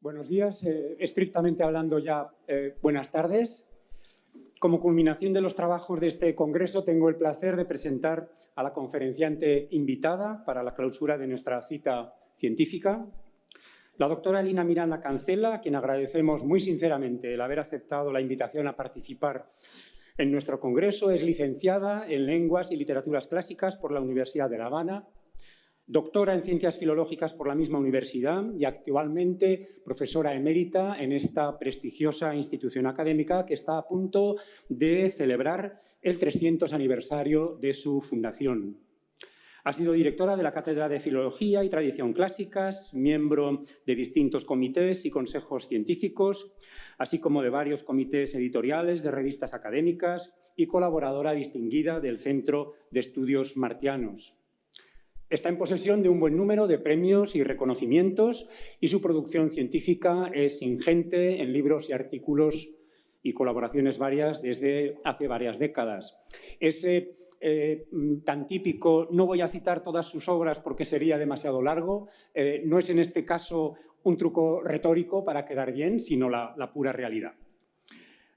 Buenos días. Estrictamente hablando ya, buenas tardes. Como culminación de los trabajos de este congreso, tengo el placer de presentar a la conferenciante invitada para la clausura de nuestra cita científica, la doctora Elina Miranda Cancela, a quien agradecemos muy sinceramente el haber aceptado la invitación a participar en nuestro congreso. Es licenciada en Lenguas y Literaturas Clásicas por la Universidad de La Habana, doctora en Ciencias Filológicas por la misma universidad y actualmente profesora emérita en esta prestigiosa institución académica que está a punto de celebrar el 300 aniversario de su fundación. Ha sido directora de la Cátedra de Filología y Tradición Clásicas, miembro de distintos comités y consejos científicos, así como de varios comités editoriales de revistas académicas y colaboradora distinguida del Centro de Estudios Martianos. Está en posesión de un buen número de premios y reconocimientos y su producción científica es ingente en libros y artículos y colaboraciones varias desde hace varias décadas. Ese tan típico, no voy a citar todas sus obras porque sería demasiado largo, no es en este caso un truco retórico para quedar bien, sino la pura realidad.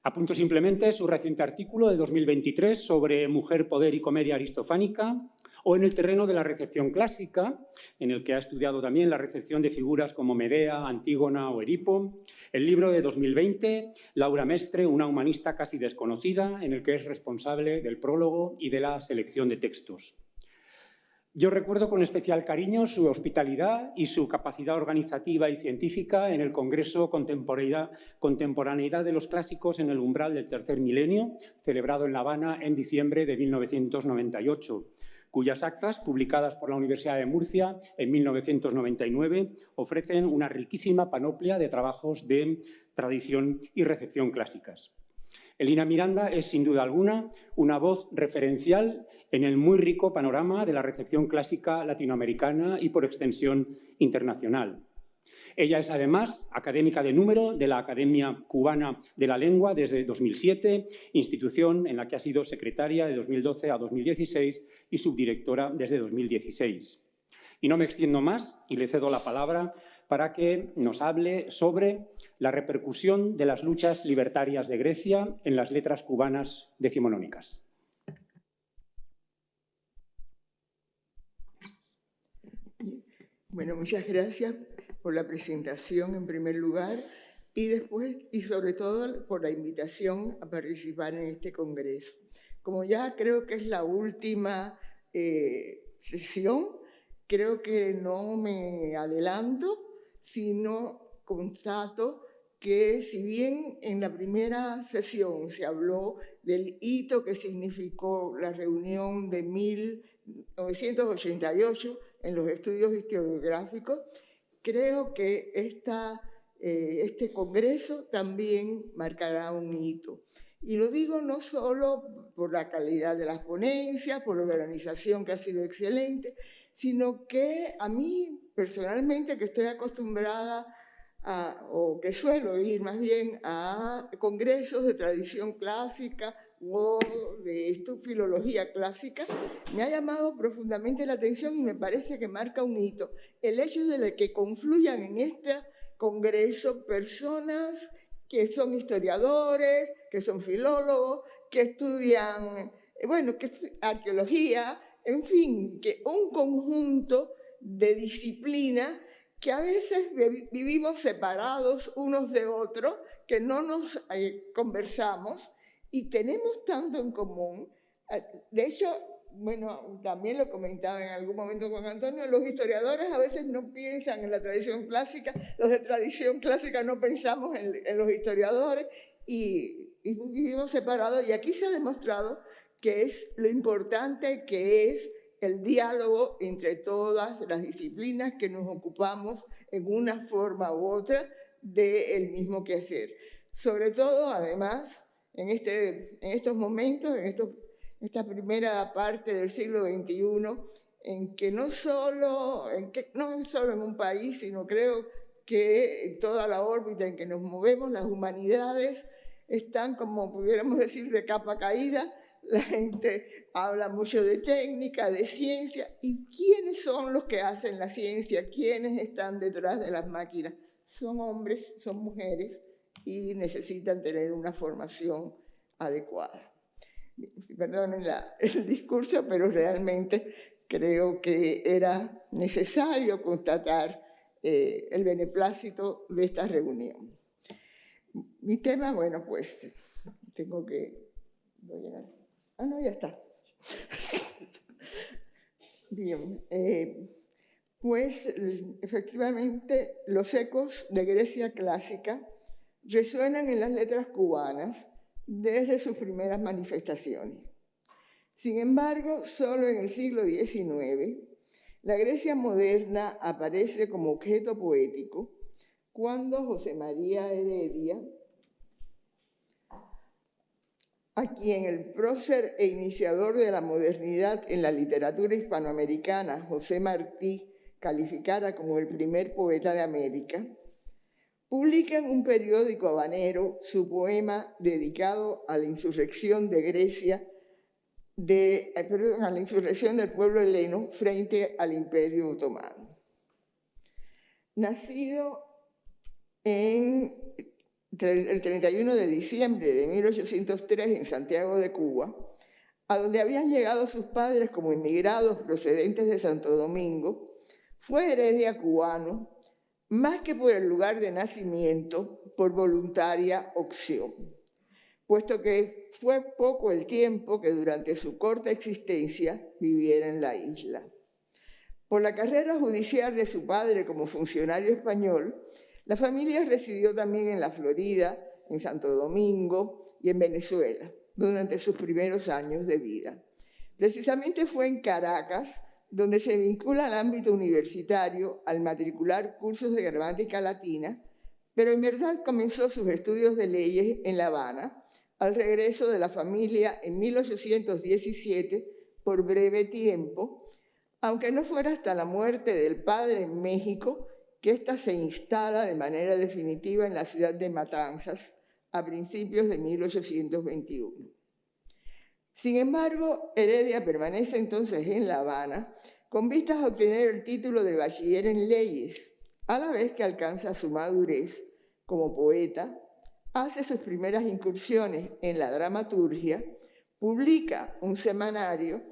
Apunto simplemente su reciente artículo de 2023 sobre Mujer, Poder y Comedia Aristofánica, o en el terreno de la recepción clásica, en el que ha estudiado también la recepción de figuras como Medea, Antígona o Edipo. El libro de 2020, Laura Mestre, una humanista casi desconocida, en el que es responsable del prólogo y de la selección de textos. Yo recuerdo con especial cariño su hospitalidad y su capacidad organizativa y científica en el Congreso Contemporaneidad de los Clásicos en el umbral del tercer milenio, celebrado en La Habana en diciembre de 1998. Cuyas actas, publicadas por la Universidad de Murcia en 1999, ofrecen una riquísima panoplia de trabajos de tradición y recepción clásicas. Elina Miranda es, sin duda alguna, una voz referencial en el muy rico panorama de la recepción clásica latinoamericana y, por extensión, internacional. Ella es, además, académica de número de la Academia Cubana de la Lengua desde 2007, institución en la que ha sido secretaria de 2012 a 2016 y subdirectora desde 2016. Y no me extiendo más y le cedo la palabra para que nos hable sobre la repercusión de las luchas libertarias de Grecia en las letras cubanas decimonónicas. Bueno, muchas gracias por la presentación en primer lugar y después y sobre todo por la invitación a participar en este congreso. Como ya creo que es la última sesión, creo que no me adelanto, sino constato que si bien en la primera sesión se habló del hito que significó la reunión de 1988 en los estudios historiográficos, creo que este congreso también marcará un hito. Y lo digo no solo por la calidad de las ponencias, por la organización que ha sido excelente, sino que a mí personalmente, que estoy acostumbrada o que suelo ir más bien a congresos de tradición clásica o de filología clásica, me ha llamado profundamente la atención y me parece que marca un hito. El hecho de que confluyan en este congreso personas que son historiadores, que son filólogos, que estudian, arqueología, en fin, que un conjunto de disciplinas que a veces vivimos separados unos de otros, que no nos conversamos y tenemos tanto en común. De hecho, bueno, también lo comentaba en algún momento con Antonio, los historiadores a veces no piensan en la tradición clásica, los de tradición clásica no pensamos en los historiadores y vivimos separados. Y aquí se ha demostrado que es lo importante que es el diálogo entre todas las disciplinas que nos ocupamos en una forma u otra del mismo quehacer. Sobre todo, además, en estos momentos, esta primera parte del siglo XXI, en que no solo en un país, sino creo que en toda la órbita en que nos movemos, las humanidades están, como pudiéramos decir, de capa caída. La gente habla mucho de técnica, de ciencia. ¿Y quiénes son los que hacen la ciencia? ¿Quiénes están detrás de las máquinas? son hombres, son mujeres y necesitan tener una formación adecuada. Perdonen el discurso, pero realmente creo que era necesario constatar el beneplácito de esta reunión. Mi tema, bueno, pues tengo que... no, ya está. Bien, pues efectivamente los ecos de Grecia clásica resuenan en las letras cubanas desde sus primeras manifestaciones. Sin embargo, solo en el siglo XIX, la Grecia moderna aparece como objeto poético cuando José María Heredia, a quien el prócer e iniciador de la modernidad en la literatura hispanoamericana, José Martí, calificara como el primer poeta de América, publica en un periódico habanero su poema dedicado a la insurrección de Grecia, a la insurrección del pueblo heleno frente al Imperio Otomano. Nacido el 31 de diciembre de 1803 en Santiago de Cuba, a donde habían llegado sus padres como inmigrados procedentes de Santo Domingo, fue Heredia cubano, más que por el lugar de nacimiento, por voluntaria opción, puesto que fue poco el tiempo que durante su corta existencia viviera en la isla. Por la carrera judicial de su padre como funcionario español, la familia residió también en la Florida, en Santo Domingo y en Venezuela durante sus primeros años de vida. Precisamente fue en Caracas donde se vincula al ámbito universitario al matricular cursos de gramática latina, pero en verdad comenzó sus estudios de leyes en La Habana al regreso de la familia en 1817 por breve tiempo, aunque no fuera hasta la muerte del padre en México que ésta se instala de manera definitiva en la ciudad de Matanzas a principios de 1821. Sin embargo, Heredia permanece entonces en La Habana con vistas a obtener el título de bachiller en leyes, a la vez que alcanza su madurez como poeta, hace sus primeras incursiones en la dramaturgia, publica un semanario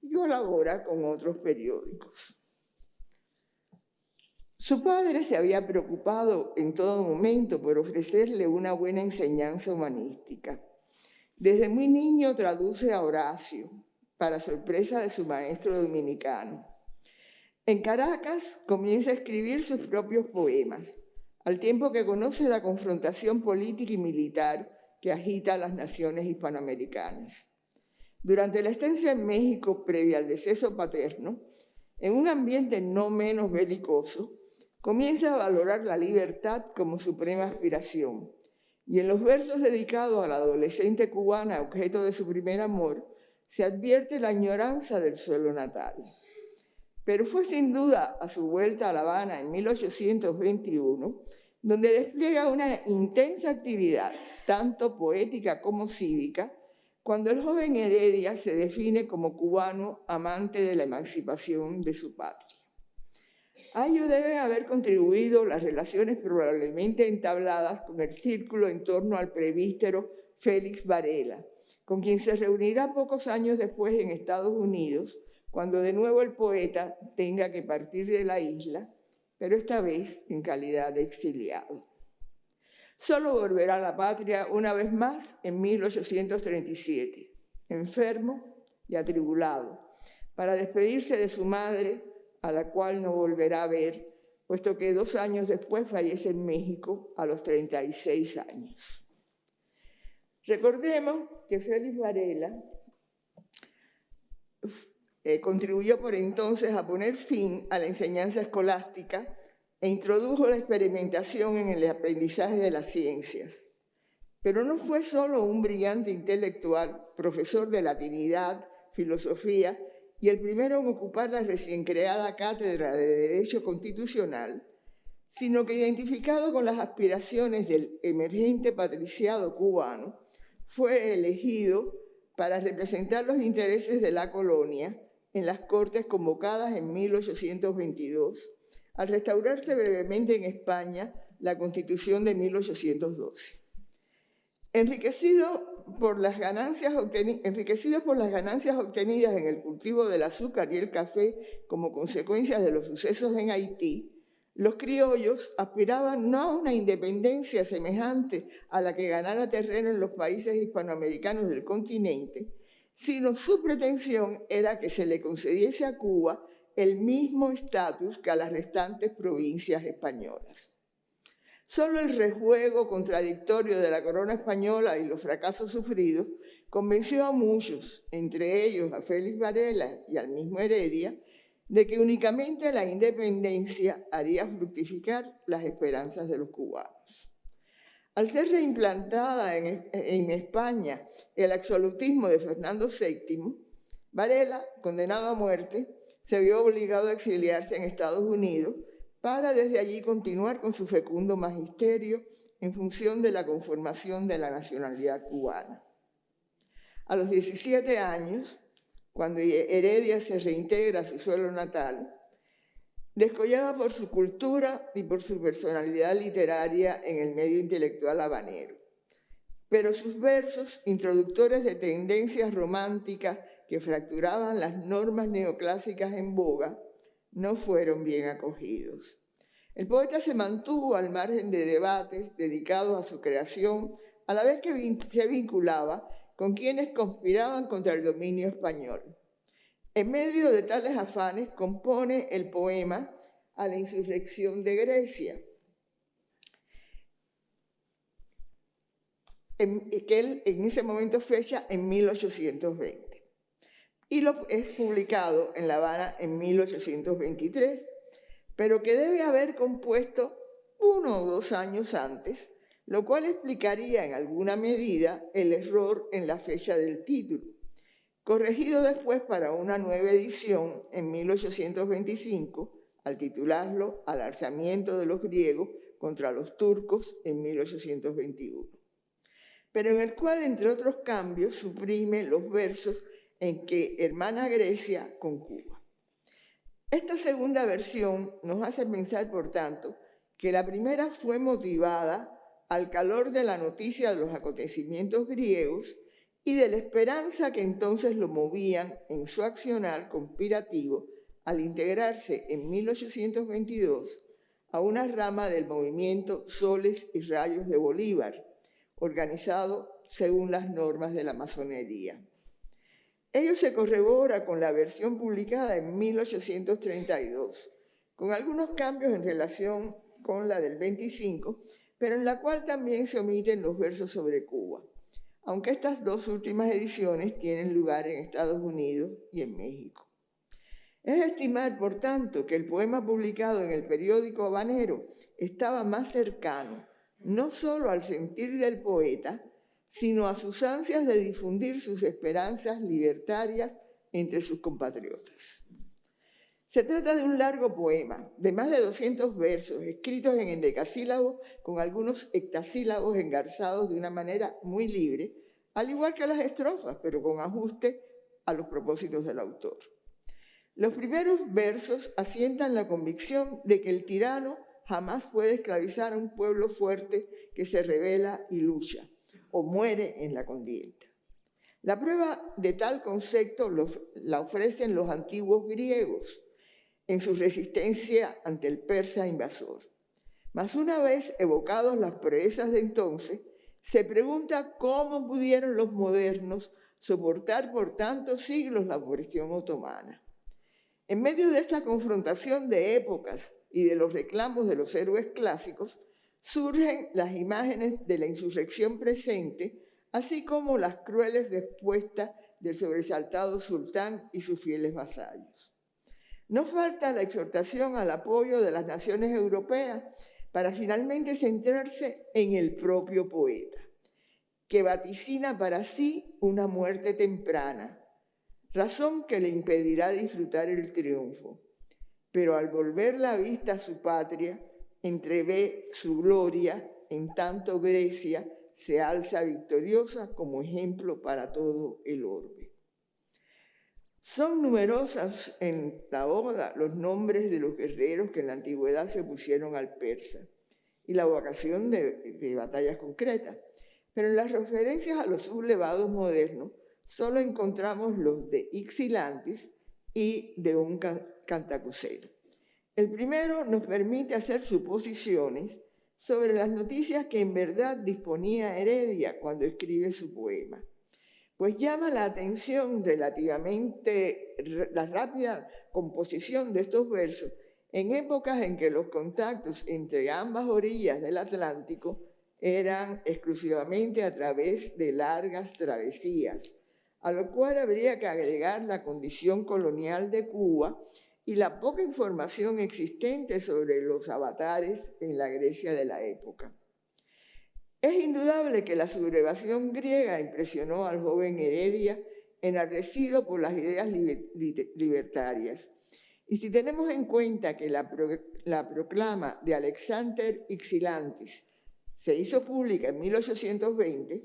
y colabora con otros periódicos. Su padre se había preocupado en todo momento por ofrecerle una buena enseñanza humanística. Desde muy niño traduce a Horacio, para sorpresa de su maestro dominicano. En Caracas comienza a escribir sus propios poemas, al tiempo que conoce la confrontación política y militar que agita a las naciones hispanoamericanas. Durante la estancia en México previa al deceso paterno, en un ambiente no menos belicoso, comienza a valorar la libertad como suprema aspiración, y en los versos dedicados a la adolescente cubana objeto de su primer amor, se advierte la añoranza del suelo natal. Pero fue sin duda a su vuelta a La Habana en 1821, donde despliega una intensa actividad, tanto poética como cívica, cuando el joven Heredia se define como cubano amante de la emancipación de su patria. A ello deben haber contribuido las relaciones probablemente entabladas con el círculo en torno al presbítero Félix Varela, con quien se reunirá pocos años después en Estados Unidos, cuando de nuevo el poeta tenga que partir de la isla, pero esta vez en calidad de exiliado. Solo volverá a la patria una vez más en 1837, enfermo y atribulado, para despedirse de su madre, a la cual no volverá a ver, puesto que 2 años después fallece en México a los 36 años. Recordemos que Félix Varela contribuyó por entonces a poner fin a la enseñanza escolástica e introdujo la experimentación en el aprendizaje de las ciencias. Pero no fue solo un brillante intelectual, profesor de latinidad, filosofía, y el primero en ocupar la recién creada Cátedra de Derecho Constitucional, sino que identificado con las aspiraciones del emergente patriciado cubano, fue elegido para representar los intereses de la colonia en las Cortes convocadas en 1822, al restaurarse brevemente en España la Constitución de 1812. Enriquecidos por las ganancias obtenidas en el cultivo del azúcar y el café como consecuencia de los sucesos en Haití, los criollos aspiraban no a una independencia semejante a la que ganara terreno en los países hispanoamericanos del continente, sino su pretensión era que se le concediese a Cuba el mismo estatus que a las restantes provincias españolas. Solo el rejuego contradictorio de la corona española y los fracasos sufridos convenció a muchos, entre ellos a Félix Varela y al mismo Heredia, de que únicamente la independencia haría fructificar las esperanzas de los cubanos. Al ser reimplantada en España el absolutismo de Fernando VII, Varela, condenado a muerte, se vio obligado a exiliarse en Estados Unidos para desde allí continuar con su fecundo magisterio en función de la conformación de la nacionalidad cubana. A los 17 años, cuando Heredia se reintegra a su suelo natal, descollaba por su cultura y por su personalidad literaria en el medio intelectual habanero. Pero sus versos, introductores de tendencias románticas que fracturaban las normas neoclásicas en boga, no fueron bien acogidos. El poeta se mantuvo al margen de debates dedicados a su creación, a la vez que se vinculaba con quienes conspiraban contra el dominio español. En medio de tales afanes compone el poema A la insurrección de Grecia, que él en ese momento fecha en 1820. Y es publicado en La Habana en 1823, pero que debe haber compuesto 1 o 2 años antes, lo cual explicaría en alguna medida el error en la fecha del título, corregido después para una nueva edición en 1825, al titularlo Al alzamiento de los griegos contra los turcos en 1821, pero en el cual, entre otros cambios, suprime los versos en que hermana Grecia con Cuba. Esta segunda versión nos hace pensar, por tanto, que la primera fue motivada al calor de la noticia de los acontecimientos griegos y de la esperanza que entonces lo movían en su accionar conspirativo al integrarse en 1822 a una rama del movimiento Soles y Rayos de Bolívar, organizado según las normas de la masonería. Ello se corrobora con la versión publicada en 1832, con algunos cambios en relación con la del 25, pero en la cual también se omiten los versos sobre Cuba, aunque estas 2 últimas ediciones tienen lugar en Estados Unidos y en México. Es de estimar, por tanto, que el poema publicado en el periódico habanero estaba más cercano, no solo al sentir del poeta, sino a sus ansias de difundir sus esperanzas libertarias entre sus compatriotas. Se trata de un largo poema, de más de 200 versos, escritos en endecasílabos, con algunos hectasílabos engarzados de una manera muy libre, al igual que las estrofas, pero con ajuste a los propósitos del autor. Los primeros versos asientan la convicción de que el tirano jamás puede esclavizar a un pueblo fuerte que se rebela y lucha, o muere en la contienda. La prueba de tal concepto la ofrecen los antiguos griegos en su resistencia ante el persa invasor. Mas una vez evocados las proezas de entonces, se pregunta cómo pudieron los modernos soportar por tantos siglos la opresión otomana. En medio de esta confrontación de épocas y de los reclamos de los héroes clásicos, surgen las imágenes de la insurrección presente, así como las crueles respuestas del sobresaltado sultán y sus fieles vasallos. No falta la exhortación al apoyo de las naciones europeas para finalmente centrarse en el propio poeta, que vaticina para sí una muerte temprana, razón que le impedirá disfrutar el triunfo. Pero al volver la vista a su patria, entrevé su gloria, en tanto Grecia se alza victoriosa como ejemplo para todo el orbe. Son numerosas en la Oda los nombres de los guerreros que en la antigüedad se opusieron al persa, y la vocación de batallas concretas. Pero en las referencias a los sublevados modernos solo encontramos los de Ypsilantis y de un Cantacuzeno. El primero nos permite hacer suposiciones sobre las noticias que en verdad disponía Heredia cuando escribe su poema. Pues llama la atención relativamente la rápida composición de estos versos en épocas en que los contactos entre ambas orillas del Atlántico eran exclusivamente a través de largas travesías, a lo cual habría que agregar la condición colonial de Cuba y la poca información existente sobre los avatares en la Grecia de la época. Es indudable que la sublevación griega impresionó al joven Heredia, enardecido por las ideas libertarias. Y si tenemos en cuenta que la proclama de Alexander Ypsilantis se hizo pública en 1820,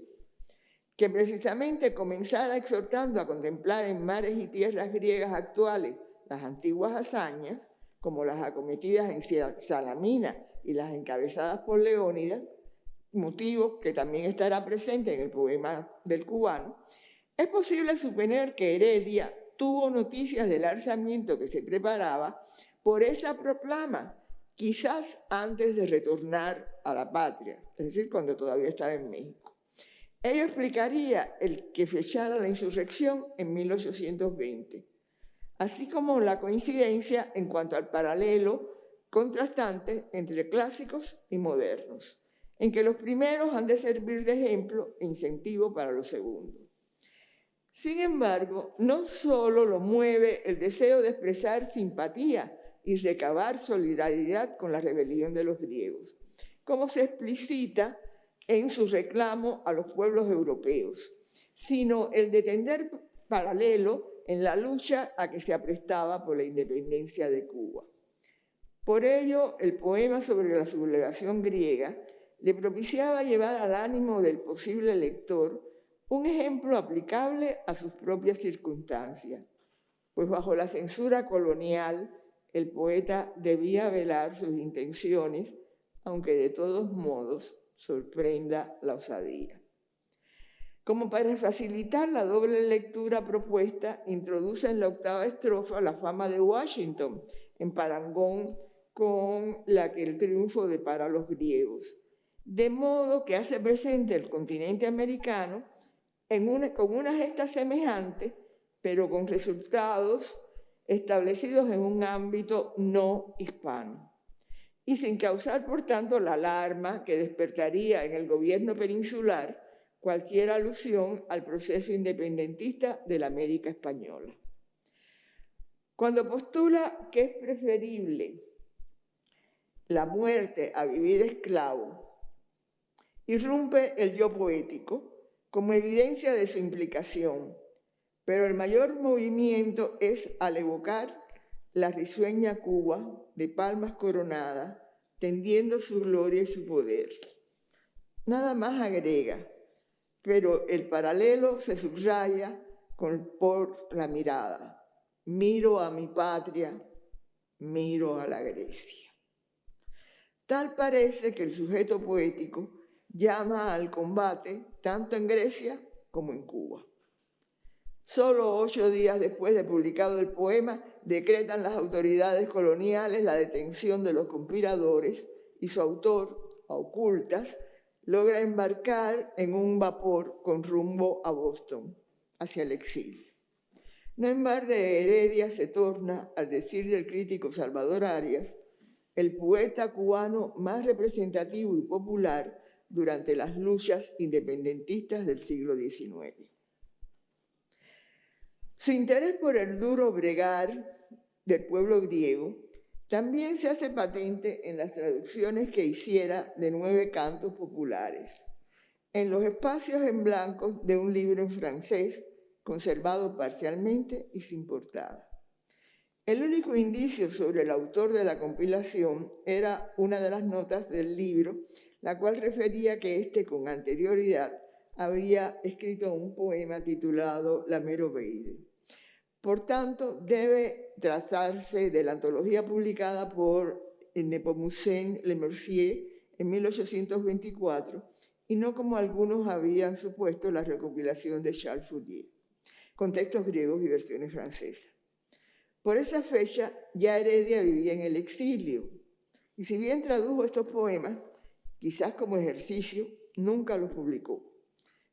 que precisamente comenzara exhortando a contemplar en mares y tierras griegas actuales las antiguas hazañas, como las acometidas en Salamina y las encabezadas por Leónidas, motivo que también estará presente en el poema del cubano, es posible suponer que Heredia tuvo noticias del alzamiento que se preparaba por esa proclama, quizás antes de retornar a la patria, es decir, cuando todavía estaba en México. Ello explicaría el que fechara la insurrección en 1820, así como la coincidencia en cuanto al paralelo contrastante entre clásicos y modernos, en que los primeros han de servir de ejemplo e incentivo para los segundos. Sin embargo, no solo lo mueve el deseo de expresar simpatía y recabar solidaridad con la rebelión de los griegos, como se explicita en su reclamo a los pueblos europeos, sino el de tender paralelo en la lucha a que se aprestaba por la independencia de Cuba. Por ello, el poema sobre la sublevación griega le propiciaba llevar al ánimo del posible lector un ejemplo aplicable a sus propias circunstancias, pues bajo la censura colonial el poeta debía velar sus intenciones, aunque de todos modos sorprenda la osadía. Como para facilitar la doble lectura propuesta, introduce en la octava estrofa la fama de Washington, en parangón con la que el triunfo depara a los griegos, de modo que hace presente el continente americano con una gesta semejante, pero con resultados establecidos en un ámbito no hispano, y sin causar, por tanto, la alarma que despertaría en el gobierno peninsular cualquier alusión al proceso independentista de la América española. Cuando postula que es preferible la muerte a vivir esclavo, irrumpe el yo poético como evidencia de su implicación, pero el mayor movimiento es al evocar la risueña Cuba de palmas coronadas, tendiendo su gloria y su poder. Nada más agrega, pero el paralelo se subraya por la mirada. Miro a mi patria, miro a la Grecia. Tal parece que el sujeto poético llama al combate tanto en Grecia como en Cuba. Solo 8 días después de publicado el poema, decretan las autoridades coloniales la detención de los conspiradores y su autor, a ocultas, logra embarcar en un vapor con rumbo a Boston, hacia el exilio. No en vano de Heredia se torna, al decir del crítico Salvador Arias, el poeta cubano más representativo y popular durante las luchas independentistas del siglo XIX. Su interés por el duro bregar del pueblo griego también se hace patente en las traducciones que hiciera de 9 cantos populares, en los espacios en blanco de un libro en francés, conservado parcialmente y sin portada. El único indicio sobre el autor de la compilación era una de las notas del libro, la cual refería que éste con anterioridad había escrito un poema titulado La Meroveide. Por tanto, debe tratarse de la antología publicada por Nepomucén Le Mercier en 1824, y no como algunos habían supuesto la recopilación de Charles Fourier, con textos griegos y versiones francesas. Por esa fecha ya Heredia vivía en el exilio, y si bien tradujo estos poemas, quizás como ejercicio, nunca los publicó.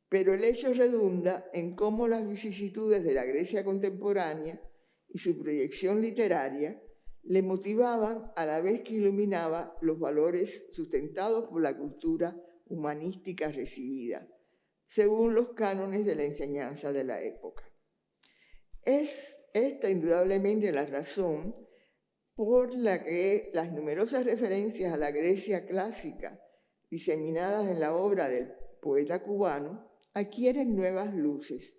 Pero el hecho redunda en cómo las vicisitudes de la Grecia contemporánea y su proyección literaria le motivaban a la vez que iluminaba los valores sustentados por la cultura humanística recibida, según los cánones de la enseñanza de la época. Es esta indudablemente la razón por la que las numerosas referencias a la Grecia clásica diseminadas en la obra del poeta cubano adquieren nuevas luces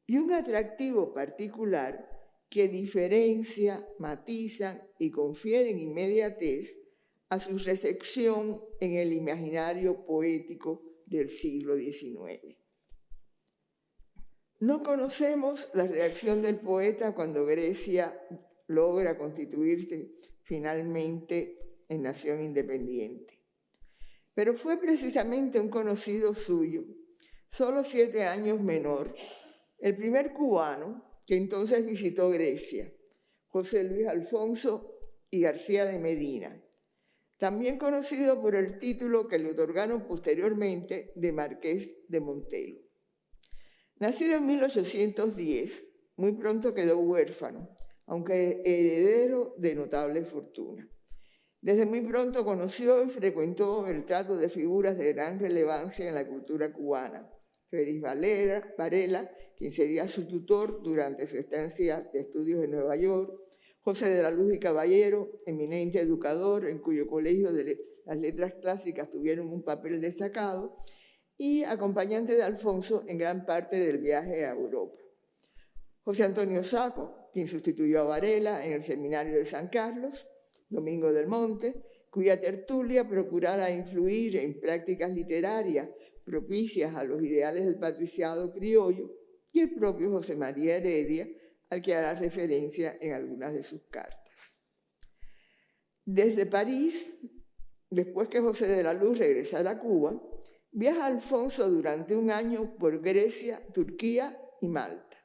y un atractivo particular que diferencia, matizan y confieren inmediatez a su recepción en el imaginario poético del siglo XIX. No conocemos la reacción del poeta cuando Grecia logra constituirse finalmente en nación independiente. Pero fue precisamente un conocido suyo, solo 7 años menor, el primer cubano que entonces visitó Grecia, José Luis Alfonso y García de Medina, también conocido por el título que le otorgaron posteriormente de Marqués de Montelo. Nacido en 1810, muy pronto quedó huérfano, aunque heredero de notable fortuna. Desde muy pronto conoció y frecuentó el trato de figuras de gran relevancia en la cultura cubana. Félix Varela, quien sería su tutor durante su estancia de estudios en Nueva York, José de la Luz y Caballero, eminente educador en cuyo colegio de las letras clásicas tuvieron un papel destacado, y acompañante de Alfonso en gran parte del viaje a Europa. José Antonio Sacco, quien sustituyó a Varela en el Seminario de San Carlos, Domingo del Monte, cuya tertulia procurara influir en prácticas literarias propicias a los ideales del patriciado criollo, y el propio José María Heredia, al que hará referencia en algunas de sus cartas. Desde París, después que José de la Luz regresara a Cuba, viaja Alfonso durante un año por Grecia, Turquía y Malta.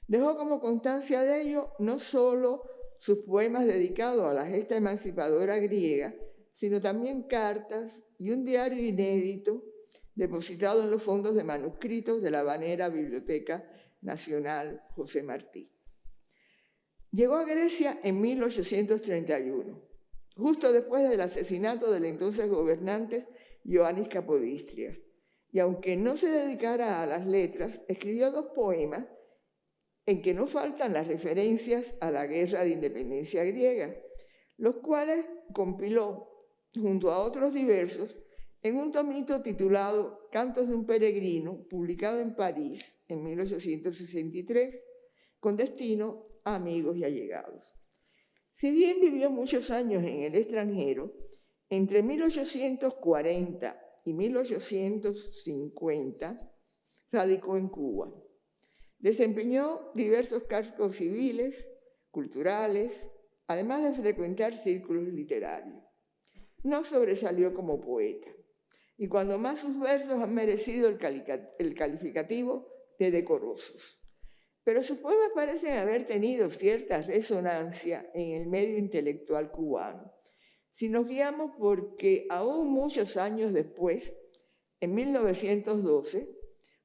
Dejó como constancia de ello no solo sus poemas dedicados a la gesta emancipadora griega, sino también cartas y un diario inédito depositado en los fondos de manuscritos de la habanera Biblioteca Nacional José Martí. Llegó a Grecia en 1831, justo después del asesinato del entonces gobernante Ioannis Capodistrias, y aunque no se dedicara a las letras, escribió 2 poemas en que no faltan las referencias a la guerra de independencia griega, los cuales compiló junto a otros diversos en un tomito titulado Cantos de un peregrino, publicado en París en 1863, con destino a amigos y allegados. Si bien vivió muchos años en el extranjero, entre 1840 y 1850 radicó en Cuba. Desempeñó diversos cargos civiles, culturales, además de frecuentar círculos literarios. No sobresalió como poeta, y cuando más sus versos han merecido el calificativo de decorosos. Pero sus poemas parecen haber tenido cierta resonancia en el medio intelectual cubano. Si nos guiamos porque aún muchos años después, en 1912,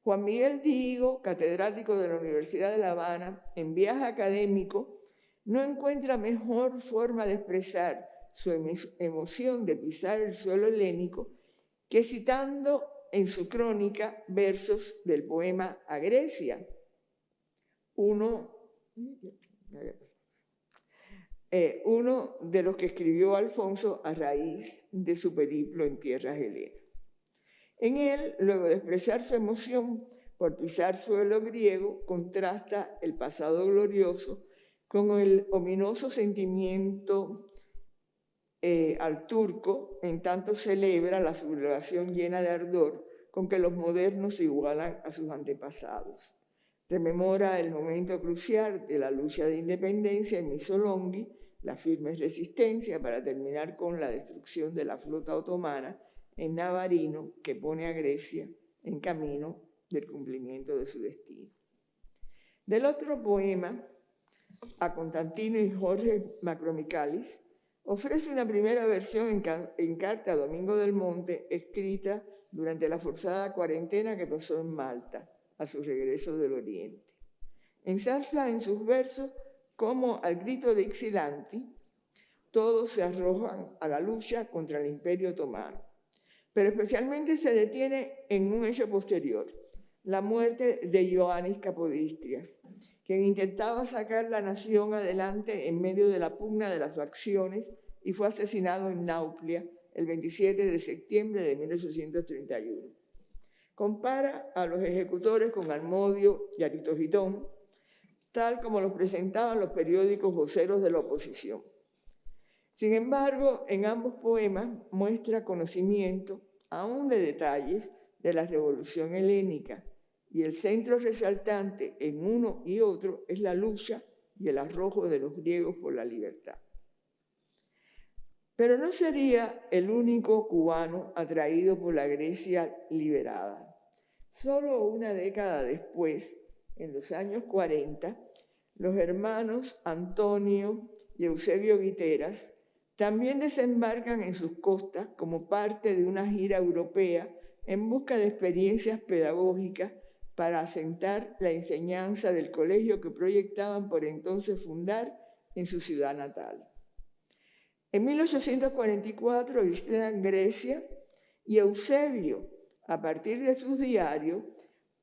Juan Miguel Diego, catedrático de la Universidad de La Habana, en viaje académico, no encuentra mejor forma de expresar su emoción de pisar el suelo helénico que citando en su crónica versos del poema A Grecia, uno de los que escribió Alfonso a raíz de su periplo en tierras helenas. En él, luego de expresar su emoción por pisar suelo griego, contrasta el pasado glorioso con el ominoso sentimiento al turco, en tanto celebra la sublevación llena de ardor con que los modernos se igualan a sus antepasados. Rememora el momento crucial de la lucha de independencia en Missolonghi, la firme resistencia para terminar con la destrucción de la flota otomana en Navarino, que pone a Grecia en camino del cumplimiento de su destino. Del otro poema, A Constantino y Jorge Macromichalis, ofrece una primera versión en carta a Domingo del Monte, escrita durante la forzada cuarentena que pasó en Malta, a su regreso del Oriente. Ensalza en sus versos cómo, al grito de Ypsilanti, todos se arrojan a la lucha contra el Imperio Otomano. Pero especialmente se detiene en un hecho posterior, la muerte de Ioannis Capodistrias, quien intentaba sacar la nación adelante en medio de la pugna de las facciones y fue asesinado en Nauplia el 27 de septiembre de 1831. Compara a los ejecutores con Almodio y Aristógitón, tal como los presentaban los periódicos voceros de la oposición. Sin embargo, en ambos poemas muestra conocimiento, aún de detalles, de la revolución helénica, y el centro resaltante en uno y otro es la lucha y el arrojo de los griegos por la libertad. Pero no sería el único cubano atraído por la Grecia liberada. Solo una década después, en los años 40, los hermanos Antonio y Eusebio Guiteras también desembarcan en sus costas como parte de una gira europea en busca de experiencias pedagógicas para asentar la enseñanza del colegio que proyectaban por entonces fundar en su ciudad natal. En 1844 visitan Grecia y Eusebio, a partir de sus diarios,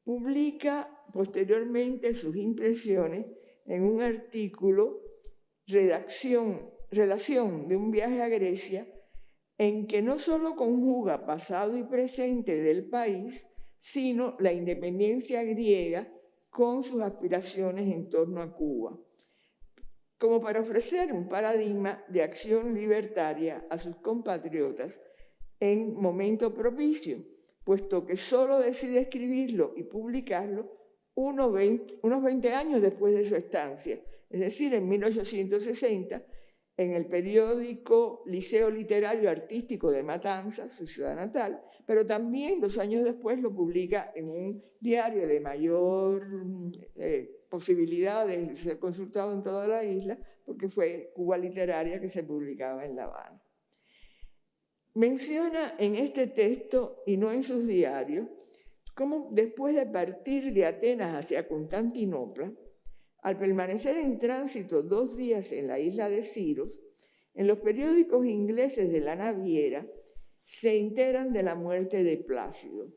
publica posteriormente sus impresiones en un artículo, Relación de un viaje a Grecia, en que no solo conjuga pasado y presente del país, sino la independencia griega con sus aspiraciones en torno a Cuba, como para ofrecer un paradigma de acción libertaria a sus compatriotas en momento propicio, puesto que solo decide escribirlo y publicarlo unos 20 años después de su estancia, es decir, en 1860, en el periódico Liceo Literario Artístico de Matanzas, su ciudad natal, pero también 2 años después lo publica en un diario de mayor posibilidad de ser consultado en toda la isla, porque fue Cuba Literaria, que se publicaba en La Habana. Menciona en este texto, y no en sus diarios, cómo después de partir de Atenas hacia Constantinopla, al permanecer en tránsito 2 días en la isla de Siros, en los periódicos ingleses de la naviera se enteran de la muerte de Plácido.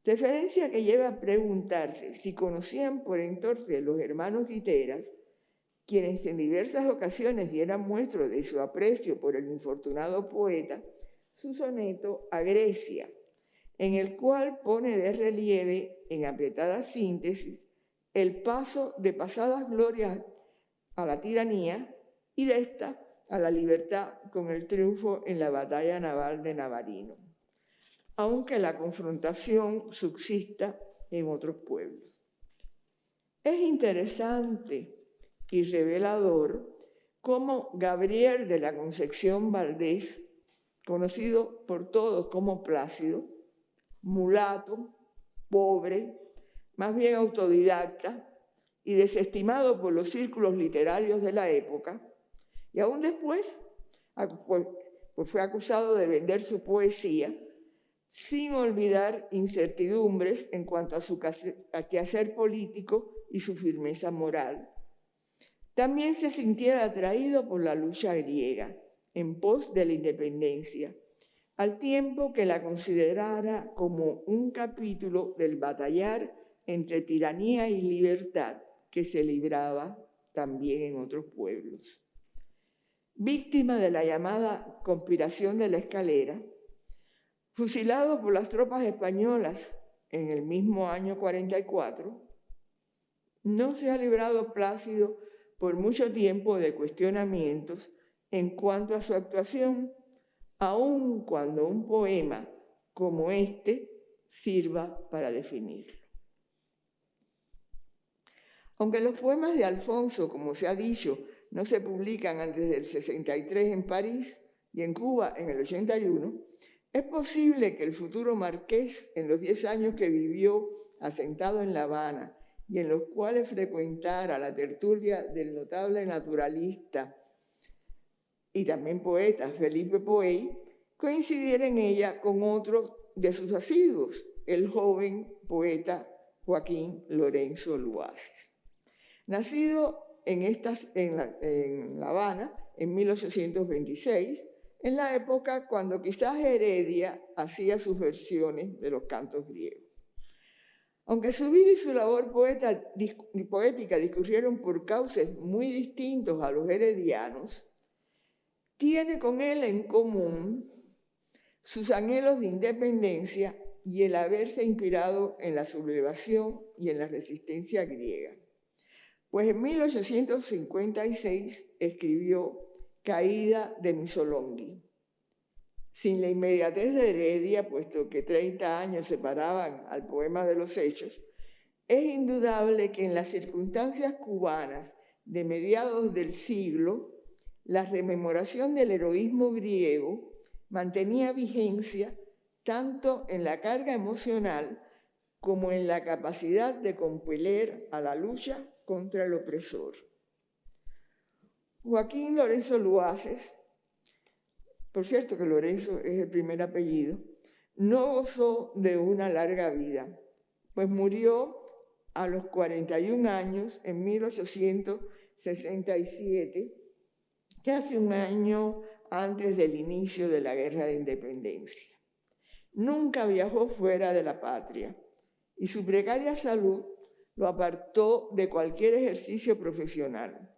Referencia que lleva a preguntarse si conocían por entonces los hermanos Guiteras, quienes en diversas ocasiones dieran muestra de su aprecio por el infortunado poeta, su soneto a Grecia, en el cual pone de relieve, en apretada síntesis, el paso de pasadas glorias a la tiranía y de esta a la libertad con el triunfo en la batalla naval de Navarino, aunque la confrontación subsista en otros pueblos. Es interesante y revelador cómo Gabriel de la Concepción Valdés, conocido por todos como Plácido, mulato, pobre, más bien autodidacta y desestimado por los círculos literarios de la época, y aún después pues fue acusado de vender su poesía, sin olvidar incertidumbres en cuanto a su quehacer político y su firmeza moral. También se sintiera atraído por la lucha griega en pos de la independencia, al tiempo que la considerara como un capítulo del batallar entre tiranía y libertad que se libraba también en otros pueblos. Víctima de la llamada conspiración de la Escalera, fusilado por las tropas españolas en el mismo año 44, no se ha librado Plácido por mucho tiempo de cuestionamientos en cuanto a su actuación, aun cuando un poema como este sirva para definirlo. Aunque los poemas de Alfonso, como se ha dicho, no se publican antes del 63 en París y en Cuba en el 81, es posible que el futuro marqués, en los 10 años que vivió asentado en La Habana y en los cuales frecuentara la tertulia del notable naturalista y también poeta Felipe Puey, coincidiera en ella con otro de sus asiduos, el joven poeta Joaquín Lorenzo Luaces. Nacido en La Habana en 1826, en la época cuando quizás Heredia hacía sus versiones de los cantos griegos. Aunque su vida y su labor poética discurrieron por cauces muy distintos a los heredianos, tiene con él en común sus anhelos de independencia y el haberse inspirado en la sublevación y en la resistencia griega. Pues en 1856 escribió Caída de Missolonghi. Sin la inmediatez de Heredia, puesto que 30 años separaban al poema de los Hechos, es indudable que en las circunstancias cubanas de mediados del siglo, la rememoración del heroísmo griego mantenía vigencia tanto en la carga emocional como en la capacidad de compeler a la lucha contra el opresor. Joaquín Lorenzo Luaces, por cierto que Lorenzo es el primer apellido, no gozó de una larga vida, pues murió a los 41 años en 1867, casi un año antes del inicio de la Guerra de Independencia. Nunca viajó fuera de la patria y su precaria salud lo apartó de cualquier ejercicio profesional,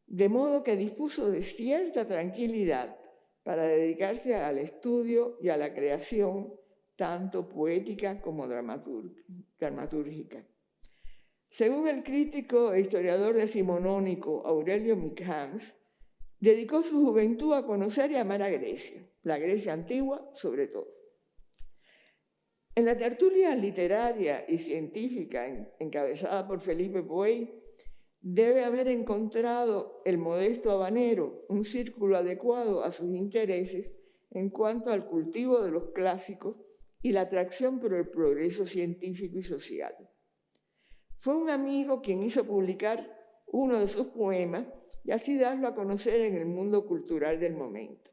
de modo que dispuso de cierta tranquilidad para dedicarse al estudio y a la creación, tanto poética como dramatúrgica. Según el crítico e historiador decimonónico Aurelio Micans, dedicó su juventud a conocer y amar a Grecia, la Grecia antigua sobre todo. En la tertulia literaria y científica encabezada por Felipe Puey, debe haber encontrado el modesto habanero un círculo adecuado a sus intereses en cuanto al cultivo de los clásicos y la atracción por el progreso científico y social. Fue un amigo quien hizo publicar uno de sus poemas y así darlo a conocer en el mundo cultural del momento.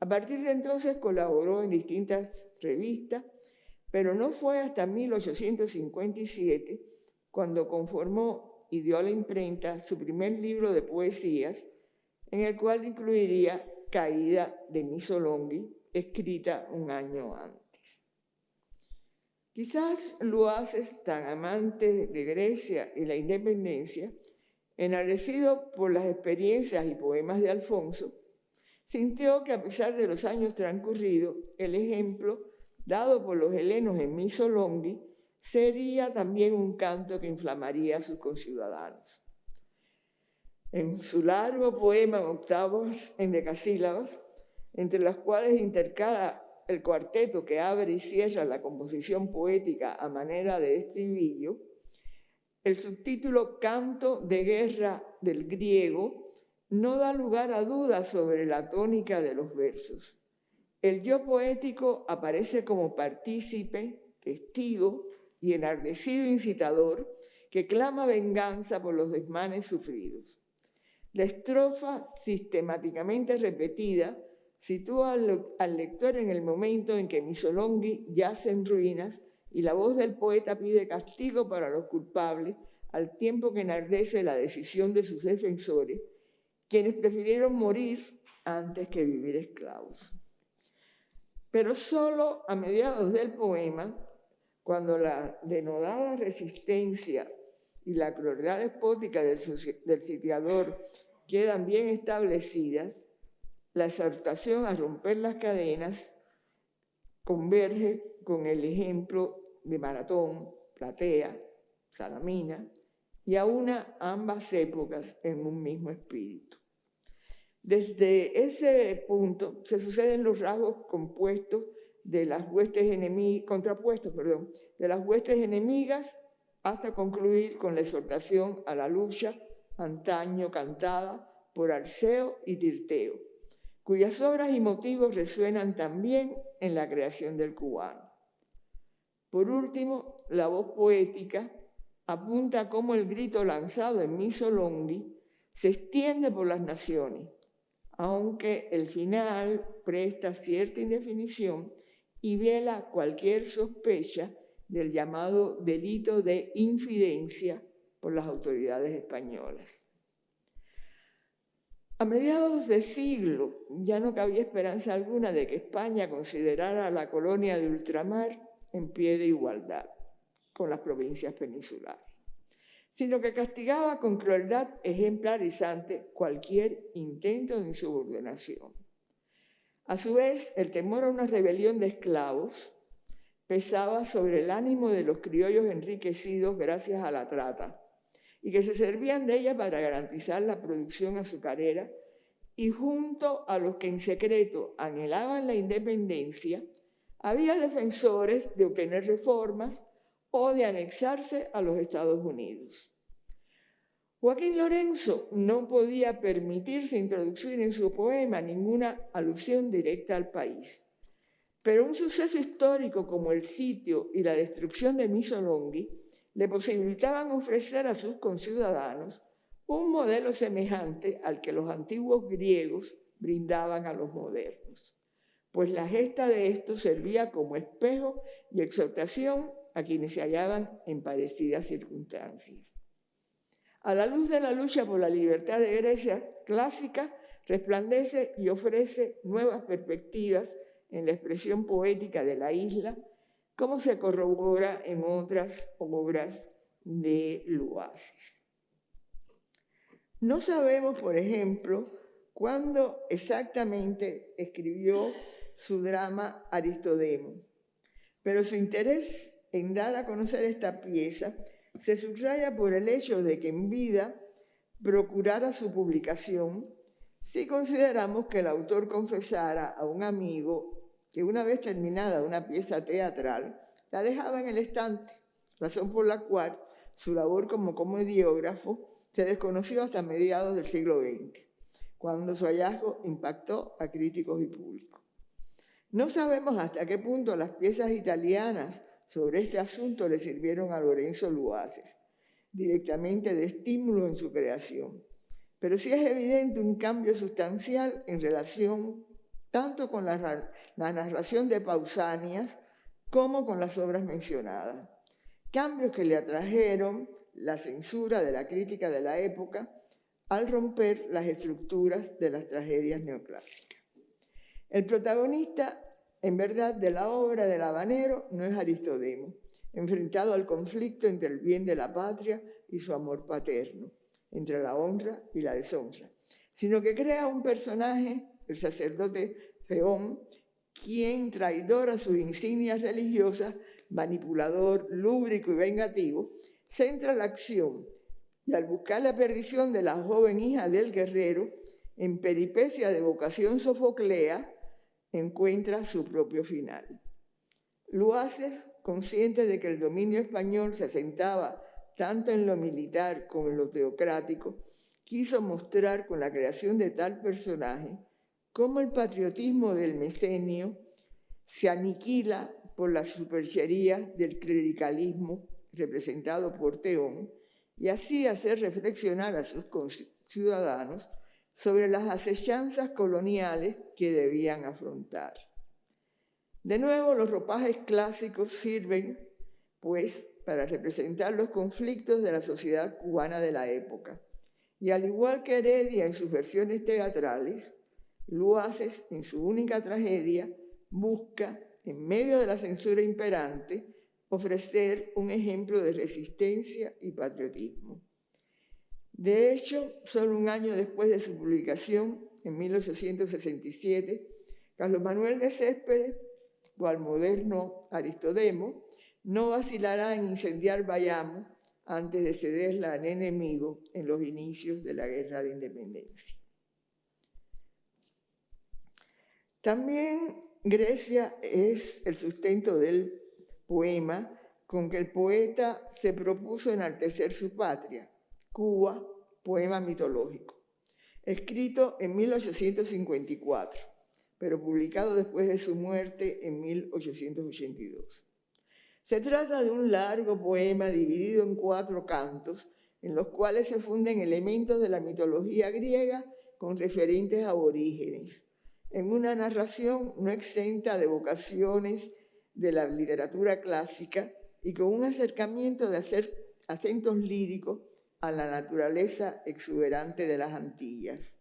A partir de entonces colaboró en distintas revistas, pero no fue hasta 1857 cuando conformó y dio a la imprenta su primer libro de poesías, en el cual incluiría Caída de Missolonghi, escrita un año antes. Quizás Luaces, tan amante de Grecia y la independencia, enardecido por las experiencias y poemas de Alfonso, sintió que a pesar de los años transcurridos, el ejemplo dado por los helenos en Missolonghi sería también un canto que inflamaría a sus conciudadanos. En su largo poema en octavos endecasílabas, entre las cuales intercala el cuarteto que abre y cierra la composición poética a manera de estribillo, el subtítulo Canto de Guerra del Griego no da lugar a dudas sobre la tónica de los versos. El yo poético aparece como partícipe, testigo y enardecido incitador que clama venganza por los desmanes sufridos. La estrofa, sistemáticamente repetida, sitúa al lector en el momento en que Missolonghi yace en ruinas y la voz del poeta pide castigo para los culpables, al tiempo que enardece la decisión de sus defensores, quienes prefirieron morir antes que vivir esclavos. Pero solo a mediados del poema, cuando la denodada resistencia y la crueldad despótica del sitiador quedan bien establecidas, la exhortación a romper las cadenas converge con el ejemplo de Maratón, Platea, Salamina, y aúna ambas épocas en un mismo espíritu. Desde ese punto se suceden los rasgos contrapuestos de las huestes enemigas hasta concluir con la exhortación a la lucha antaño cantada por Arceo y Tirteo, cuyas obras y motivos resuenan también en la creación del cubano. Por último, la voz poética apunta cómo el grito lanzado en Missolonghi se extiende por las naciones, aunque el final presta cierta indefinición y vela cualquier sospecha del llamado delito de infidencia por las autoridades españolas. A mediados de siglo ya no cabía esperanza alguna de que España considerara a la colonia de ultramar en pie de igualdad con las provincias peninsulares, sino que castigaba con crueldad ejemplarizante cualquier intento de insubordinación. A su vez, el temor a una rebelión de esclavos pesaba sobre el ánimo de los criollos enriquecidos gracias a la trata y que se servían de ella para garantizar la producción azucarera, y junto a los que en secreto anhelaban la independencia, había defensores de obtener reformas o de anexarse a los Estados Unidos. Joaquín Lorenzo no podía permitirse introducir en su poema ninguna alusión directa al país, pero un suceso histórico como el sitio y la destrucción de Missolonghi le posibilitaban ofrecer a sus conciudadanos un modelo semejante al que los antiguos griegos brindaban a los modernos, pues la gesta de estos servía como espejo y exhortación a quienes se hallaban en parecidas circunstancias. A la luz de la lucha por la libertad de Grecia clásica, resplandece y ofrece nuevas perspectivas en la expresión poética de la isla, como se corrobora en otras obras de Luaces. No sabemos, por ejemplo, cuándo exactamente escribió su drama Aristodemo, pero su interés en dar a conocer esta pieza se subraya por el hecho de que en vida procurara su publicación si consideramos que el autor confesara a un amigo que una vez terminada una pieza teatral la dejaba en el estante, razón por la cual su labor como comediógrafo se desconoció hasta mediados del siglo XX, cuando su hallazgo impactó a críticos y público. No sabemos hasta qué punto las piezas italianas sobre este asunto le sirvieron a Lorenzo Luaces, directamente de estímulo en su creación, pero sí es evidente un cambio sustancial en relación tanto con la narración de Pausanias como con las obras mencionadas, cambios que le atrajeron la censura de la crítica de la época al romper las estructuras de las tragedias neoclásicas. El protagonista, en verdad, de la obra del habanero no es Aristodemo, enfrentado al conflicto entre el bien de la patria y su amor paterno, entre la honra y la deshonra, sino que crea un personaje, el sacerdote Feón, quien, traidor a sus insignias religiosas, manipulador, lúbrico y vengativo, centra la acción y al buscar la perdición de la joven hija del guerrero, en peripecia de vocación sofoclea, encuentra su propio final. Luaces, consciente de que el dominio español se asentaba tanto en lo militar como en lo teocrático, quiso mostrar con la creación de tal personaje cómo el patriotismo del mecenio se aniquila por la superchería del clericalismo representado por Teón, y así hacer reflexionar a sus ciudadanos sobre las acechanzas coloniales que debían afrontar. De nuevo, los ropajes clásicos sirven, pues, para representar los conflictos de la sociedad cubana de la época. Y al igual que Heredia en sus versiones teatrales, Luaces, en su única tragedia, busca, en medio de la censura imperante, ofrecer un ejemplo de resistencia y patriotismo. De hecho, solo un año después de su publicación, en 1867, Carlos Manuel de Céspedes, cual moderno Aristodemo, no vacilará en incendiar Bayamo antes de cederla al enemigo en los inicios de la Guerra de Independencia. También Grecia es el sustento del poema con que el poeta se propuso enaltecer su patria, Cuba, poema mitológico. escrito en 1854, pero publicado después de su muerte en 1882. Se trata de un largo poema dividido en 4 cantos, en los cuales se funden elementos de la mitología griega con referentes aborígenes, en una narración no exenta de evocaciones de la literatura clásica y con un acercamiento de acentos líricos a la naturaleza exuberante de las Antillas.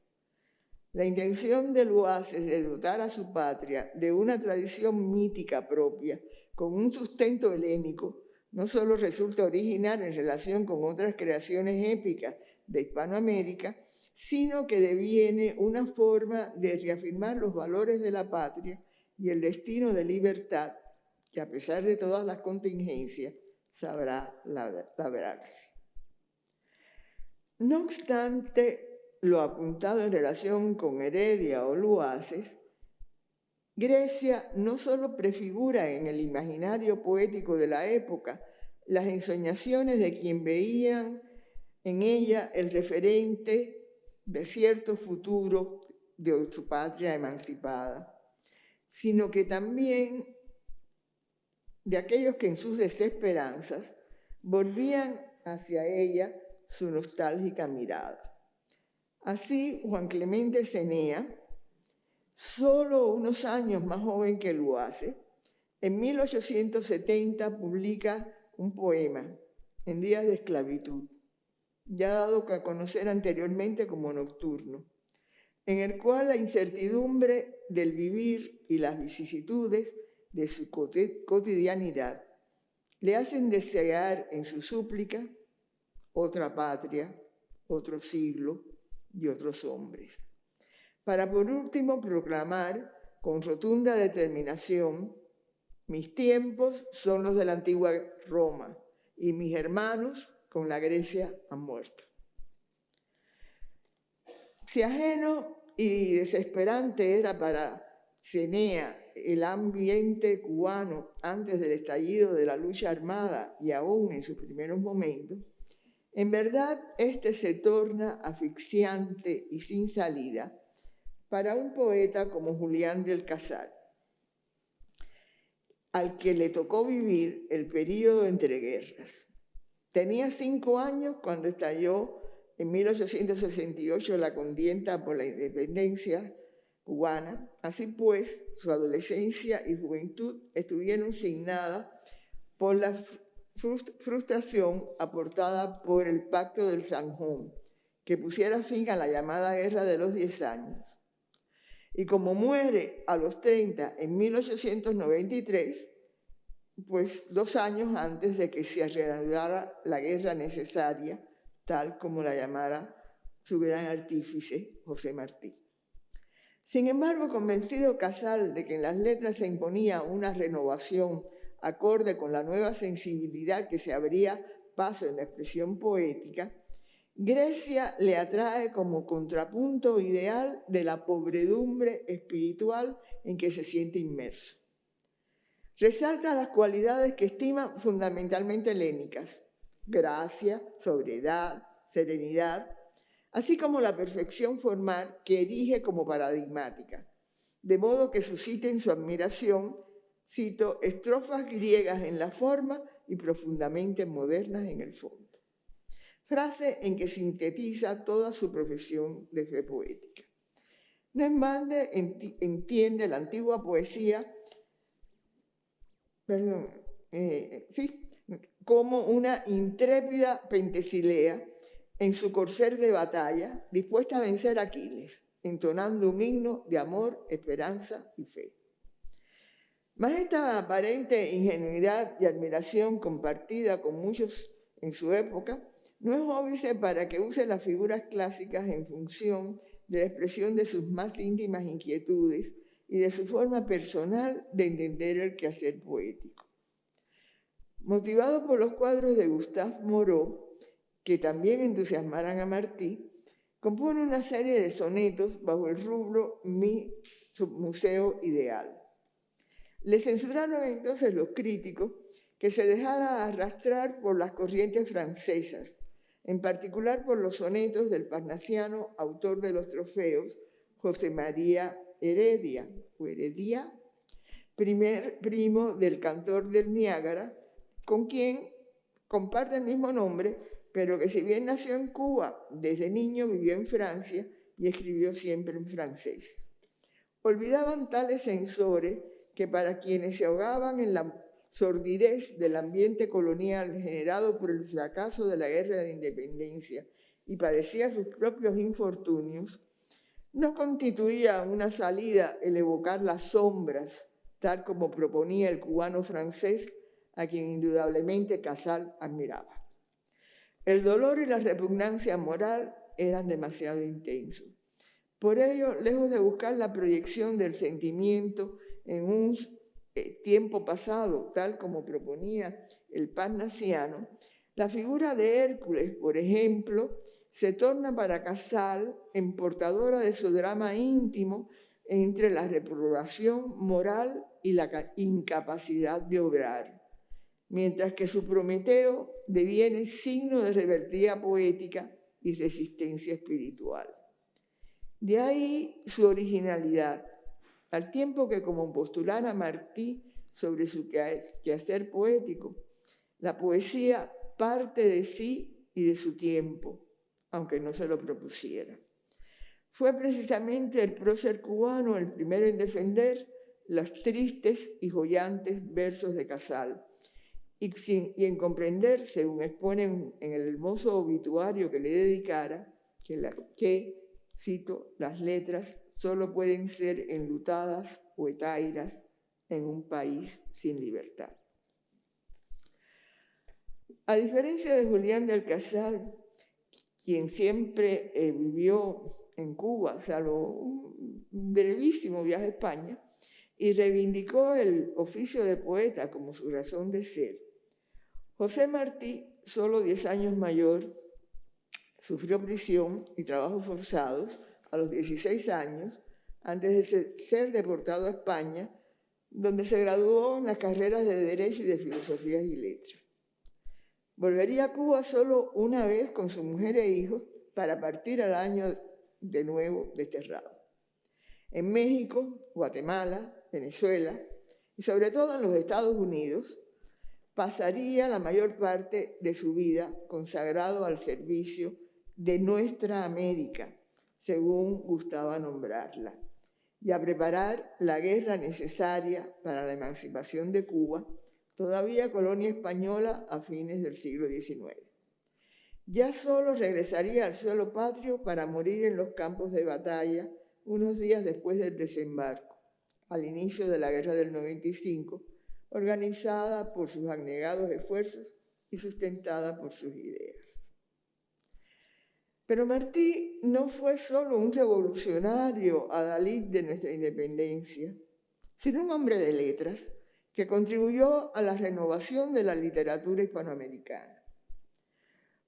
La intención de Luaces de dotar a su patria de una tradición mítica propia, con un sustento helénico, no solo resulta original en relación con otras creaciones épicas de Hispanoamérica, sino que deviene una forma de reafirmar los valores de la patria y el destino de libertad que, a pesar de todas las contingencias, sabrá labrarse. No obstante lo apuntado en relación con Heredia o Luaces, Grecia no solo prefigura en el imaginario poético de la época las ensoñaciones de quien veían en ella el referente de cierto futuro de su patria emancipada, sino que también de aquellos que en sus desesperanzas volvían hacia ella su nostálgica mirada. Así, Juan Clemente Cenea, solo unos años más joven que Luaces, en 1870 publica un poema, En días de esclavitud, ya dado a conocer anteriormente como Nocturno, en el cual la incertidumbre del vivir y las vicisitudes de su cotidianidad le hacen desear en su súplica otra patria, otro siglo y otros hombres, para por último proclamar con rotunda determinación: mis tiempos son los de la antigua Roma y mis hermanos con la Grecia han muerto. Si ajeno y desesperante era para Cenea el ambiente cubano antes del estallido de la lucha armada y aún en sus primeros momentos, en verdad este se torna asfixiante y sin salida para un poeta como Julián del Casal, al que le tocó vivir el período entre guerras. Tenía 5 años cuando estalló en 1868 la contienda por la independencia cubana. Así pues, su adolescencia y juventud estuvieron signadas por la frustración aportada por el Pacto del Zanjón, que pusiera fin a la llamada Guerra de los 10 años. Y como muere a los 30 en 1893, pues 2 años antes de que se reanudara la guerra necesaria, tal como la llamara su gran artífice, José Martí. Sin embargo, convencido Casal de que en las letras se imponía una renovación acorde con la nueva sensibilidad que se abría paso en la expresión poética, Grecia le atrae como contrapunto ideal de la pobredumbre espiritual en que se siente inmerso. Resalta las cualidades que estima fundamentalmente helénicas: gracia, sobriedad, serenidad, así como la perfección formal que erige como paradigmática, de modo que susciten su admiración, cito, estrofas griegas en la forma y profundamente modernas en el fondo. Frase en que sintetiza toda su profesión de fe poética. No en balde entiende la antigua poesía como una intrépida Pentesilea en su corcel de batalla, dispuesta a vencer a Aquiles, entonando un himno de amor, esperanza y fe. Mas esta aparente ingenuidad y admiración compartida con muchos en su época no es óbice para que use las figuras clásicas en función de la expresión de sus más íntimas inquietudes y de su forma personal de entender el quehacer poético. Motivado por los cuadros de Gustave Moreau, que también entusiasmaran a Martí, compone una serie de sonetos bajo el rubro Mi submuseo ideal. Le censuraron entonces los críticos que se dejara arrastrar por las corrientes francesas, en particular por los sonetos del parnasiano autor de los trofeos, José María Heredia, primer primo del cantor del Niágara, con quien comparte el mismo nombre, pero que si bien nació en Cuba, desde niño vivió en Francia y escribió siempre en francés. Olvidaban tales censores que para quienes se ahogaban en la sordidez del ambiente colonial generado por el fracaso de la guerra de independencia y padecía sus propios infortunios, no constituía una salida el evocar las sombras, tal como proponía el cubano francés, a quien indudablemente Casal admiraba. El dolor y la repugnancia moral eran demasiado intensos. Por ello, lejos de buscar la proyección del sentimiento en un tiempo pasado, tal como proponía el parnasiano, la figura de Hércules, por ejemplo, se torna para Casal en portadora de su drama íntimo entre la reprobación moral y la incapacidad de obrar, mientras que su Prometeo deviene signo de rebeldía poética y resistencia espiritual. De ahí su originalidad, al tiempo que, como postulara Martí sobre su quehacer poético, la poesía parte de sí y de su tiempo, aunque no se lo propusiera. Fue precisamente el prócer cubano el primero en defender los tristes y joyantes versos de Casal, y en comprender, según expone en el hermoso obituario que le dedicara, que cito, las letras solo pueden ser enlutadas o etairas en un país sin libertad. A diferencia de Julián del Casal, quien siempre vivió en Cuba, salvo un brevísimo viaje a España, y reivindicó el oficio de poeta como su razón de ser, José Martí, solo 10 años mayor, sufrió prisión y trabajos forzados a los 16 años, antes de ser deportado a España, donde se graduó en las carreras de Derecho y de Filosofía y Letras. Volvería a Cuba solo una vez con su mujer e hijos para partir al año de nuevo desterrado. En México, Guatemala, Venezuela y sobre todo en los Estados Unidos, pasaría la mayor parte de su vida consagrado al servicio de nuestra América, según gustaba nombrarla, y a preparar la guerra necesaria para la emancipación de Cuba, todavía colonia española a fines del siglo XIX. Ya solo regresaría al suelo patrio para morir en los campos de batalla unos días después del desembarco, al inicio de la Guerra del 95, organizada por sus abnegados esfuerzos y sustentada por sus ideas. Pero Martí no fue solo un revolucionario adalid de nuestra independencia, sino un hombre de letras que contribuyó a la renovación de la literatura hispanoamericana.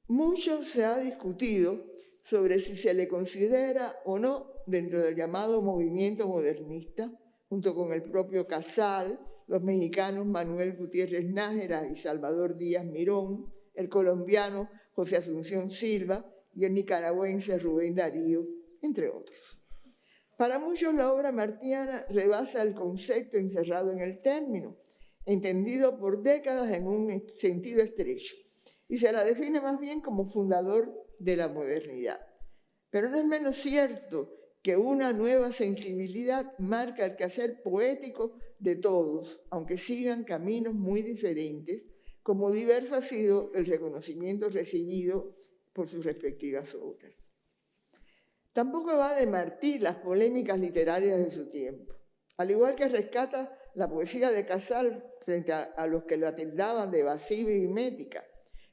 Mucho se ha discutido sobre si se le considera o no dentro del llamado movimiento modernista, junto con el propio Casal, los mexicanos Manuel Gutiérrez Nájera y Salvador Díaz Mirón, el colombiano José Asunción Silva y el nicaragüense Rubén Darío, entre otros. Para muchos la obra martiana rebasa el concepto encerrado en el término, entendido por décadas en un sentido estrecho, y se la define más bien como fundador de la modernidad. Pero no es menos cierto que una nueva sensibilidad marca el quehacer poético de todos, aunque sigan caminos muy diferentes, como diverso ha sido el reconocimiento recibido por sus respectivas obras. Tampoco va de Martí las polémicas literarias de su tiempo. Al igual que rescata la poesía de Casal frente a los que la tildaban de evasiva y mimética,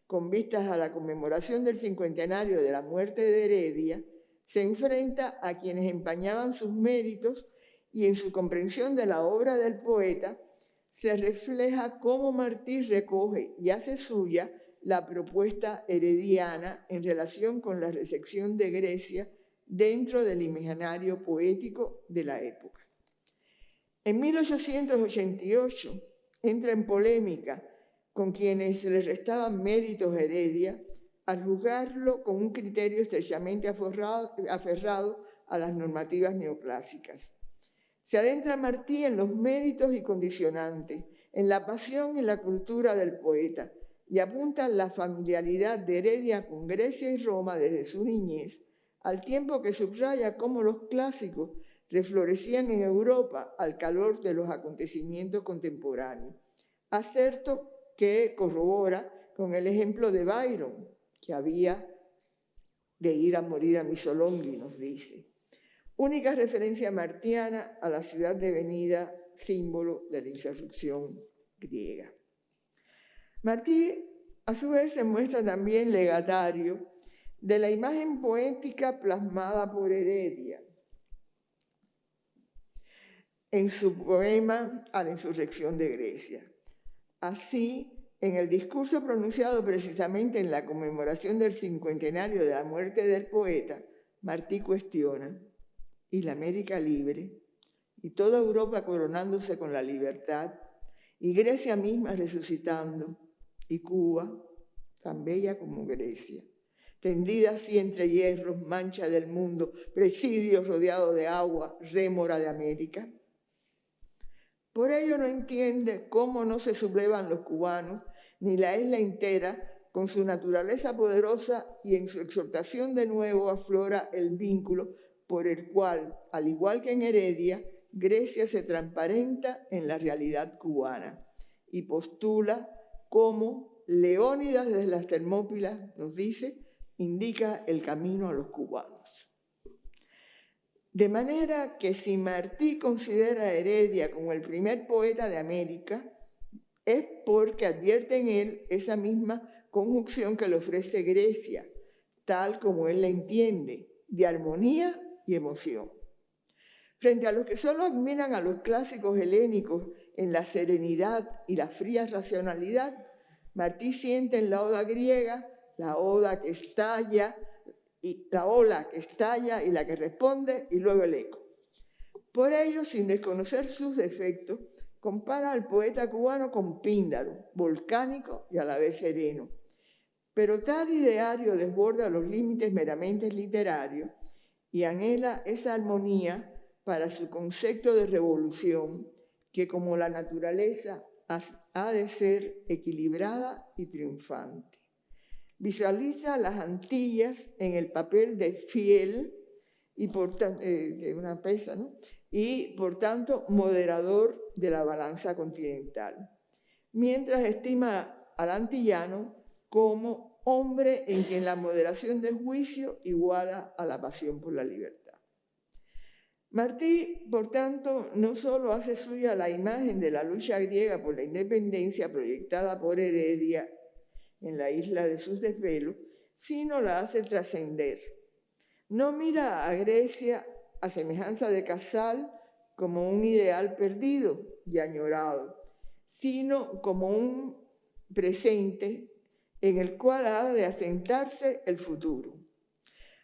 con vistas a la conmemoración del cincuentenario de la muerte de Heredia, se enfrenta a quienes empañaban sus méritos y en su comprensión de la obra del poeta se refleja cómo Martí recoge y hace suya la propuesta herediana en relación con la recepción de Grecia dentro del imaginario poético de la época. En 1888 entra en polémica con quienes le restaban méritos a Heredia al juzgarlo con un criterio estrechamente aferrado a las normativas neoclásicas. Se adentra Martí en los méritos y condicionantes, en la pasión y la cultura del poeta, y apunta la familiaridad de Heredia con Grecia y Roma desde su niñez, al tiempo que subraya cómo los clásicos reflorecían en Europa al calor de los acontecimientos contemporáneos. Acerto que corrobora con el ejemplo de Byron, que había de ir a morir a Missolonghi, nos dice. Única referencia martiana a la ciudad devenida símbolo de la insurrección griega. Martí, a su vez, se muestra también legatario de la imagen poética plasmada por Heredia en su poema A la insurrección de Grecia. Así, en el discurso pronunciado precisamente en la conmemoración del cincuentenario de la muerte del poeta, Martí cuestiona: ¿y la América libre? ¿Y toda Europa coronándose con la libertad? ¿Y Grecia misma resucitando? ¿Y Cuba, tan bella como Grecia, tendida así entre hierros, mancha del mundo, presidio rodeado de agua, rémora de América? Por ello no entiende cómo no se sublevan los cubanos, ni la isla entera, con su naturaleza poderosa, y en su exhortación de nuevo aflora el vínculo por el cual, al igual que en Heredia, Grecia se transparenta en la realidad cubana y postula cómo Leónidas desde las Termópilas, nos dice, indica el camino a los cubanos. De manera que si Martí considera a Heredia como el primer poeta de América, es porque advierte en él esa misma conjunción que le ofrece Grecia, tal como él la entiende, de armonía y emoción. Frente a los que solo admiran a los clásicos helénicos en la serenidad y la fría racionalidad, Martí siente en la oda griega la oda que estalla, y la ola que estalla y la que responde, y luego el eco. Por ello, sin desconocer sus defectos, compara al poeta cubano con Píndaro, volcánico y a la vez sereno. Pero tal ideario desborda los límites meramente literarios y anhela esa armonía para su concepto de revolución, que como la naturaleza ha de ser equilibrada y triunfante. Visualiza las Antillas en el papel de fiel y de una pesa, ¿no? Y por tanto moderador de la balanza continental, mientras estima al antillano como hombre en quien la moderación del juicio iguala a la pasión por la libertad. Martí, por tanto, no solo hace suya la imagen de la lucha griega por la independencia proyectada por Heredia en la isla de sus desvelos, sino la hace trascender. No mira a Grecia a semejanza de Casal como un ideal perdido y añorado, sino como un presente en el cual ha de asentarse el futuro.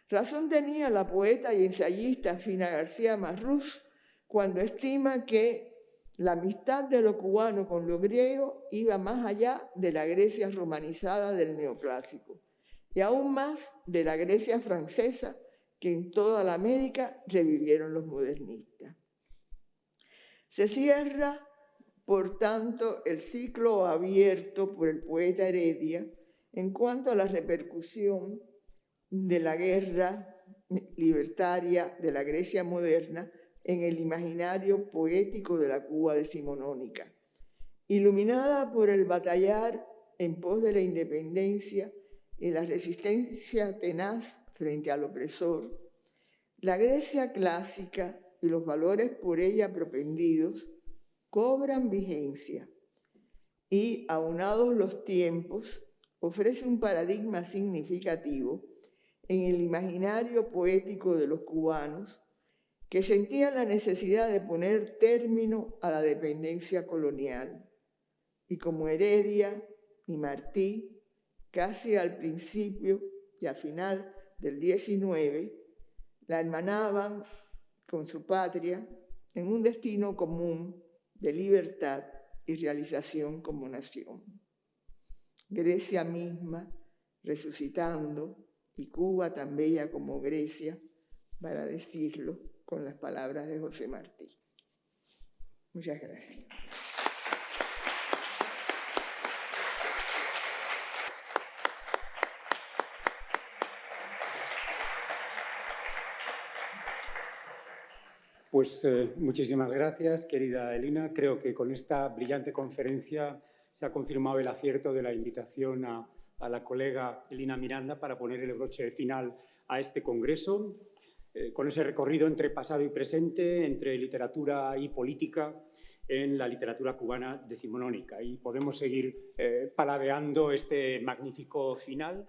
Razón tenía la poeta y ensayista Fina García Marrús cuando estima que la amistad de lo cubano con lo griego iba más allá de la Grecia romanizada del neoclásico y aún más de la Grecia francesa que en toda la América revivieron los modernistas. Se cierra, por tanto, el ciclo abierto por el poeta Heredia en cuanto a la repercusión de la guerra libertaria de la Grecia moderna en el imaginario poético de la Cuba decimonónica. Iluminada por el batallar en pos de la independencia y la resistencia tenaz frente al opresor, la Grecia clásica y los valores por ella propendidos cobran vigencia y, aunados los tiempos, ofrece un paradigma significativo en el imaginario poético de los cubanos que sentían la necesidad de poner término a la dependencia colonial. Y como Heredia y Martí, casi al principio y al final del XIX, la hermanaban con su patria en un destino común de libertad y realización como nación. Grecia misma, resucitando, y Cuba tan bella como Grecia, para decirlo con las palabras de José Martí. Muchas gracias. Pues muchísimas gracias, querida Elina. Creo que con esta brillante conferencia se ha confirmado el acierto de la invitación a la colega Elina Miranda para poner el broche final a este congreso, con ese recorrido entre pasado y presente, entre literatura y política en la literatura cubana decimonónica. Y podemos seguir paladeando este magnífico final.